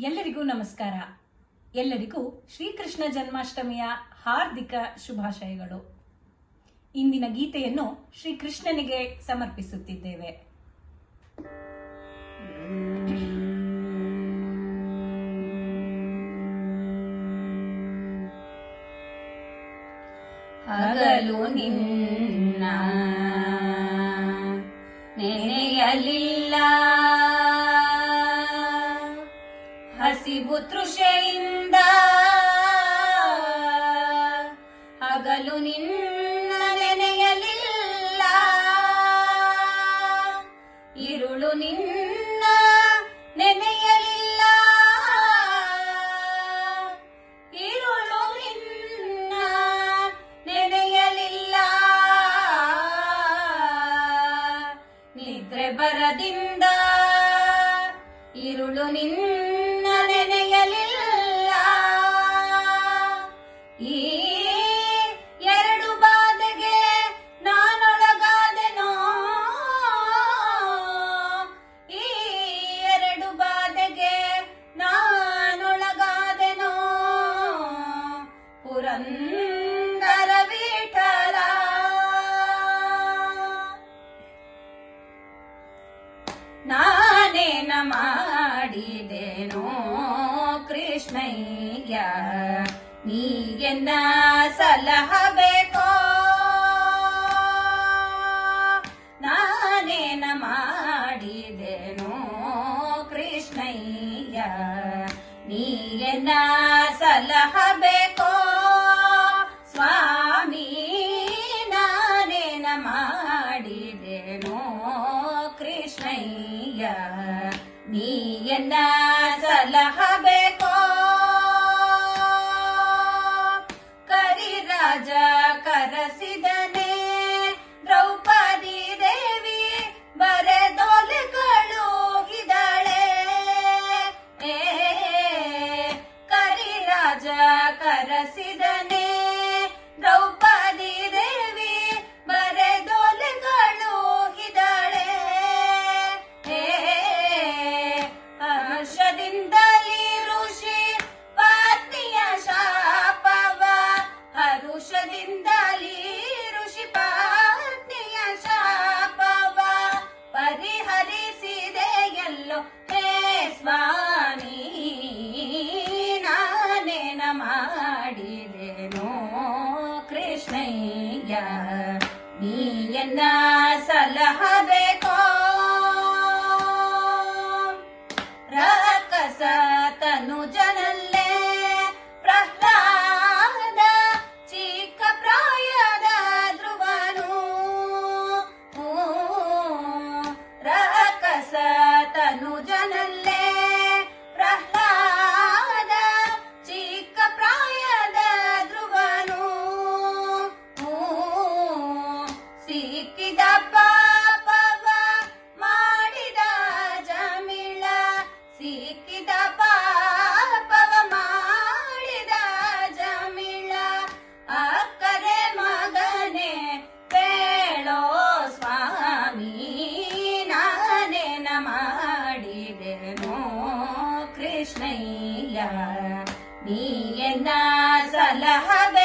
ಎಲ್ಲರಿಗೂ ನಮಸ್ಕಾರ. ಎಲ್ಲರಿಗೂ ಶ್ರೀಕೃಷ್ಣ ಜನ್ಮಾಷ್ಟಮಿಯ ಹಾರ್ದಿಕ ಶುಭಾಶಯಗಳು. ಇಂದಿನ ಗೀತೆಯನ್ನು ಶ್ರೀಕೃಷ್ಣನಿಗೆ ಸಮರ್ಪಿಸುತ್ತಿದ್ದೇವೆ. ಹಗಲು ನಿನ್ನ ನೆನೆಯಲಿಲ್ಲ, ಹಸಿವು ತೃಷೆಯಿಂದ ಹಗಲು ನಿನ್ನ ನೆನೆಯಲಿಲ್ಲ, ಇರುಳು ನಿನ್ನ ನೆನೆಯಲಿಲ್ಲ, ಇರುಳು ನಿನ್ನ ನೆನೆಯಲಿಲ್ಲ, ನಿದ್ರೆ ಬರದಿಂದ ಇರುಳು ನಿನ್ನ ನೆನೆಯಲಿಲ್ಲ. ಈ ಎರಡು ಬಾಧೆಗೆ ನಾನೊಳಗಾದೆನೋ, ಈ ಎರಡು ಬಾಧೆಗೆ ನಾನೊಳಗಾದೆನೋ, ಪುರಂದರ ವಿಠಲ. ನಾನೇನ ಮಾಡಿದೆನೋ ಕೃಷ್ಣಯ್ಯ, ನೀಯನ್ನ ಸಲಹಬೇಕೋ. ನಾನೇನ ಮಾಡಿದೆನೋ ಕೃಷ್ಣಯ್ಯ, ನೀಯನ್ನ ಸಲಹಬೇಕೋ. ಸ್ವಾಮಿ ನಾನೇನ ಮಾಡಿದೆನೋ ಕೃಷ್ಣಯ್ಯ, ನೀಯನ್ನ ಸಲಹಬೇಕೋ. ಕರಿರಾಜ ಕರಸಿದನೆ ದ್ರೌಪದಿ ದೇವಿ, ಬರೆದೊಲೆಗಳು ಹಿದಳೆ. ಕರಿರಾಜ ಕರಸಿದನೆ ದ್ರೌಪದಿ ದೇವಿ, ಬರೆದೊಲೆಗಳು ಹಿದಳೆ. ಹರ್ಷದಿಂದಲೇ ಋಷಿ ಪತ್ನಿಯ ಶಾಪವ, ಹರುಷದಿಂದಲೇ ಋಷಿ ಪತ್ನಿಯ ಶಾಪವ ಪರಿಹರಿಸಿದೆ ಎಲ್ಲೋ. ಹೇ ಸ್ವಾಮಿ ನಾನೇನ ಮಾಡಿದೆನೋ ಕೃಷ್ಣಯ್ಯ, ನೀಯನ್ನ ಸಲಹಬೇಕೋ. ರಾಕಸ ತನುಜನಲ್ಲೇ ಪ್ರಹ್ಲಾದ, ಚಿಕ್ಕ ಪ್ರಾಯದ ಧ್ರುವನು. ರಾಕಸ ತನುಜನಲ್ಲೇ ಪ್ರಹ್ಲಾದ, ಚಿಕ್ಕ ಪ್ರಾಯದ ಧ್ರುವನು. ಸಿಕ್ಕಿದ ಪಾಪವ ಮಾಡಿದ ಜಮಿಳ, ಸಿಕ್ಕಿದ ಪಾಪವ ಮಾಡಿದ ಜಮಿಳ. ಅಕ್ಕರೆ ಮಗನೆ ಬೇಳೋ ಸ್ವಾಮಿ, ನಾನೇನ ಮಾಡಿದೆನೋ ಕೃಷ್ಣಯ್ಯ, ನೀಯನ್ನ ಸಲಹಬೇಕೋ.